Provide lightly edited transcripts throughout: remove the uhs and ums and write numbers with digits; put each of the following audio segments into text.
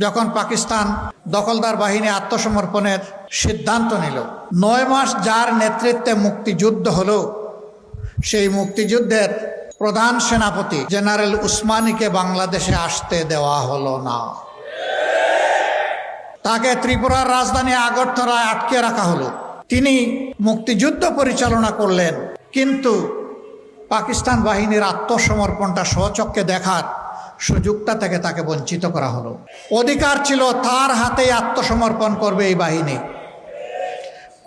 যখন পাকিস্তান দখলদার বাহিনী আত্মসমর্পণের সিদ্ধান্ত নিল, 9 মাস যার নেতৃত্বে মুক্তিযুদ্ধ হলো, সেই মুক্তিযুদ্ধের প্রধান সেনাপতি জেনারেল উসমানীকে বাংলাদেশে আসতে দেওয়া হলো না। তাকে ত্রিপুরার রাজধানী আগরতলায় আটকে রাখা হলো। তিনি মুক্তিযুদ্ধ পরিচালনা করলেন, কিন্তু পাকিস্তান বাহিনীর আত্মসমর্পণটা স্বচক্ষে দেখার সুযোগটা থেকে তাকে বঞ্চিত করা হলো। অধিকার ছিল তার হাতেই আত্মসমর্পণ করবে এই বাহিনী।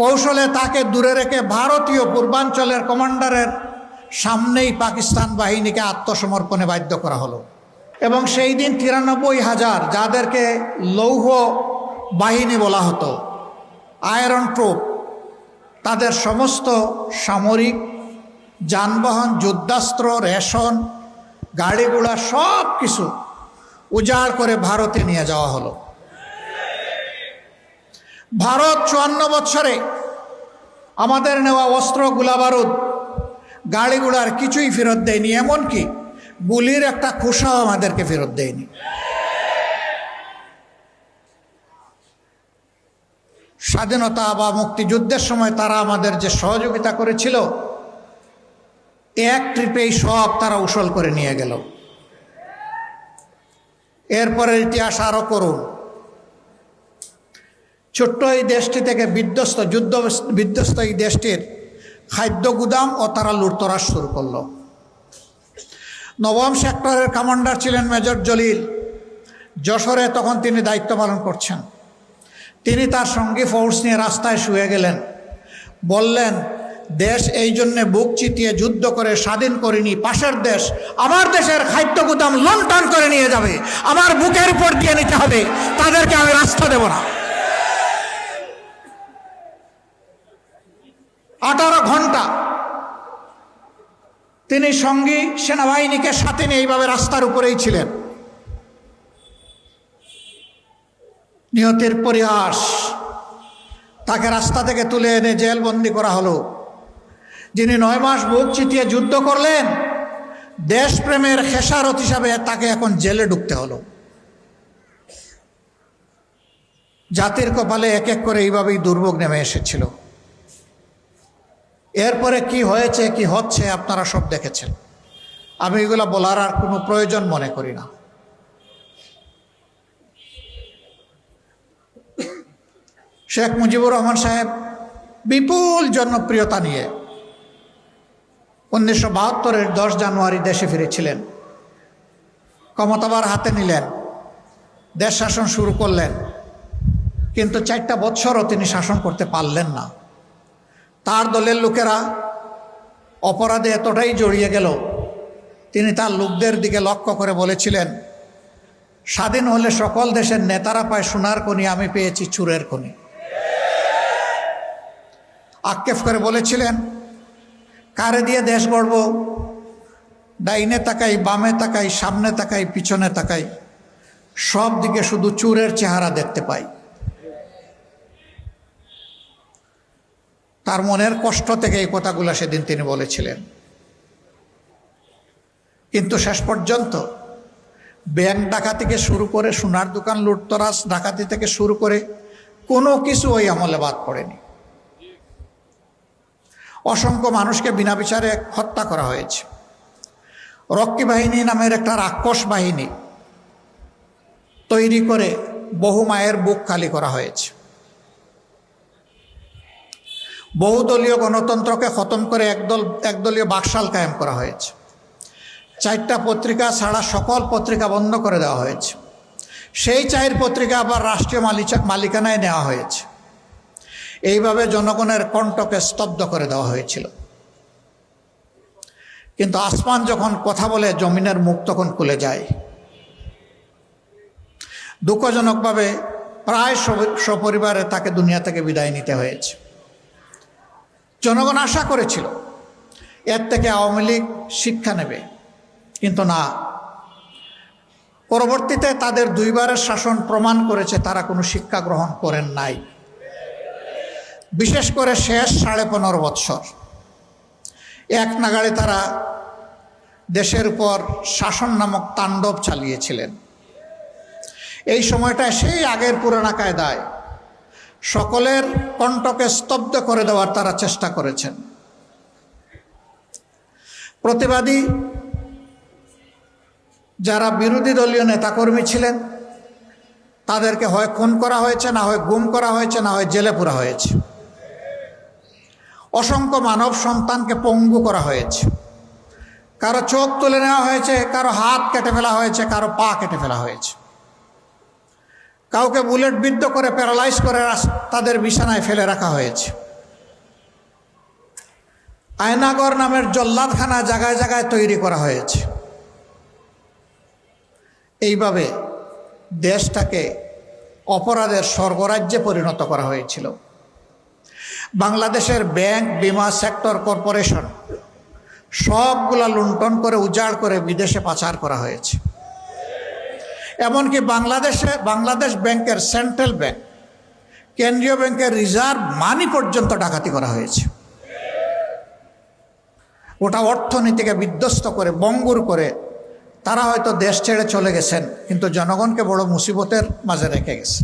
কৌশলে তাকে দূরে রেখে ভারতীয় পূর্বাঞ্চলের কমান্ডারের সামনেই পাকিস্তান বাহিনীকে আত্মসমর্পণে বাধ্য করা হলো। এবং সেই দিন 93,000 যাদেরকে লৌহ বাহিনী বলা হতো, আয়রন ট্রুপ, তাদের সমস্ত সামরিক যানবাহন, যুদ্ধাস্ত্র, রেশন, গাড়িগুড়া সব কিছু উজাড় করে ভারতে নিয়ে যাওয়া হলো। ভারত 54 বছরে আমাদের নেওয়া অস্ত্র, গোলাবারুদ, গাড়িগুড়ার কিছুই ফেরত দেয়নি, এমনকি গুলির একটা খোসাও আমাদেরকে ফেরত দেয়নি। স্বাধীনতা বা মুক্তিযুদ্ধের সময় তারা আমাদের যে সহযোগিতা করেছিল, এক ট্রিপেই সব তারা উসল করে নিয়ে গেল। এরপরের ইতিহাস আরো করুন। ছোট্ট এই দেশটি থেকে যুদ্ধ বিধ্বস্ত এই দেশটির খাদ্য গুদাম ও তারা লুটতরাজ শুরু করলো। 9ম সেক্টরের কমান্ডার ছিলেন মেজর জলিল। যশোরে তখন তিনি দায়িত্ব পালন করছেন। তিনি তার সঙ্গী ফোর্স নিয়ে রাস্তায় শুয়ে গেলেন। বললেন, দেশ এই জন্যে বুক চিতিয়ে যুদ্ধ করে স্বাধীন করিনি, পাশের দেশ আমার দেশের খাদ্য গুদাম লুণ্ঠন করে নিয়ে যাবে, আমার বুকের উপর দিয়ে নিতে হবে, তাদেরকে আমি রাস্তা দেব না। 18 ঘন্টা তিনি সঙ্গী সেনাবাহিনীকে সাথে নিয়ে এইভাবে রাস্তার উপরেই ছিলেন। নিহতের পরিহাস, তাকে রাস্তা থেকে তুলে এনে জেলবন্দি করা হলো। যিনি 9 মাস বুক চিতিয়ে যুদ্ধ করলেন, দেশপ্রেমের খেসারত হিসাবে তাকে এখন জেলে ঢুকতে হলো। জাতির কপালে এক এক করে এইভাবেই দুর্ভোগ নেমে এসেছিল। এরপরে কি হয়েছে, কি হচ্ছে আপনারা সব দেখেছেন। আমি এগুলো বলার আর কোনো প্রয়োজন মনে করি না। শেখ মুজিবুর রহমান সাহেব বিপুল জনপ্রিয়তা নিয়ে 1972-এর 10 জানুয়ারি দেশে ফিরেছিলেন। ক্ষমতাবার হাতে নিলেন, দেশ শাসন শুরু করলেন, কিন্তু 4টা বছরও তিনি শাসন করতে পারলেন না। তার দলের লোকেরা অপরাধে এতটাই জড়িয়ে গেল, তিনি তার লোকদের দিকে লক্ষ্য করে বলেছিলেন, স্বাধীন হলে সকল দেশের নেতারা পায় সোনার খনি, আমি পেয়েছি চুরের খনি। আক্ষেপ করে বলেছিলেন, কারে দিয়ে দেশ গড়ব, ডাইনে তাকাই, বামে তাকাই, সামনে তাকাই, পিছনে তাকাই, সব দিকে শুধু চুরের চেহারা দেখতে পাই। তার মনের কষ্ট থেকে এই কথাগুলো সেদিন তিনি বলেছিলেন। কিন্তু শেষ পর্যন্ত ব্যাংক ডাকাতি থেকে শুরু করে, সোনার দোকান লুটতরাজ ডাকাতি থেকে শুরু করে কোনো কিছু ওই আমলে বাদ পড়েনি। অসংখ্য মানুষকে বিনা বিচারে হত্যা করা হয়েছে। রক্ষী বাহিনী নামের একটা রাক্ষস বাহিনী তৈরি করে বহু মায়ের বুক খালি করা হয়েছে। বহুদলীয় গণতন্ত্রকে খতম করে একদলীয় বাকশাল কায়েম করা হয়েছে। 4টা পত্রিকা ছাড়া সকল পত্রিকা বন্ধ করে দেওয়া হয়েছে। সেই 4 পত্রিকা আবার রাষ্ট্রীয় মালিকানায় নেওয়া হয়েছে। এইভাবে জনগণের কণ্ঠকে স্তব্ধ করে দেওয়া হয়েছিল। কিন্তু আসমান যখন কথা বলে, জমিনের মুখ তখন খুলে যায়। দুঃখজনকভাবে প্রায় সপরিবারে তাকে দুনিয়া থেকে বিদায় নিতে হয়েছে। জনগণ আশা করেছিল এর থেকে আওয়ামী লীগ শিক্ষা নেবে, কিন্তু না। পরবর্তীতে তাদের 2বারের শাসন প্রমাণ করেছে তারা কোনো শিক্ষা গ্রহণ করেন নাই। বিশেষ করে শেষ 15.5 বছর এক নাগাড়ে তারা দেশের উপর শাসন নামক তাণ্ডব চালিয়েছিলেন। এই সময়টায় সেই আগের পুরানা কায়দায় সকলের কণ্ঠকে স্তব্ধ করে দেওয়ার তারা চেষ্টা করেছেন। প্রতিবাদী যারা বিরোধী দলীয় নেতাকর্মী ছিলেন তাদেরকে হয় খুন করা হয়েছে, না হয় গুম করা হয়েছে, না হয় জেলে পুরা হয়েছে। অসংখ্য মানব সন্তানকে পঙ্গু করা হয়েছে, কারো চোখ তুলে নেওয়া হয়েছে, কারো হাত কেটে ফেলা হয়েছে, কারো পা কেটে ফেলা হয়েছে, কাউকে বুলেট বিদ্ধ করে প্যারালাইজ করে তাদের বিছানায় ফেলে রাখা হয়েছে। আয়নাগর নামের জল্লাদখানা জায়গায় জায়গায় তৈরি করা হয়েছে। এইভাবে দেশটাকে অপরাধের স্বর্গরাজ্যে পরিণত করা হয়েছিল। বাংলাদেশের ব্যাংক, বিমা সেক্টর, কর্পোরেশন সবগুলা লুণ্ঠন করে উজাড় করে বিদেশে পাচার করা হয়েছে। এমনকি বাংলাদেশ ব্যাংকের সেন্ট্রাল ব্যাংক, কেন্দ্রীয় ব্যাংকের রিজার্ভ মানি পর্যন্ত ডাকাতি করা হয়েছে। ওটা অর্থনীতিকে বিধ্বস্ত করে, বঙ্গুর করে তারা হয়তো দেশ ছেড়ে চলে গেছেন, কিন্তু জনগণকে বড় মুসিবতের মাঝে রেখে গেছে।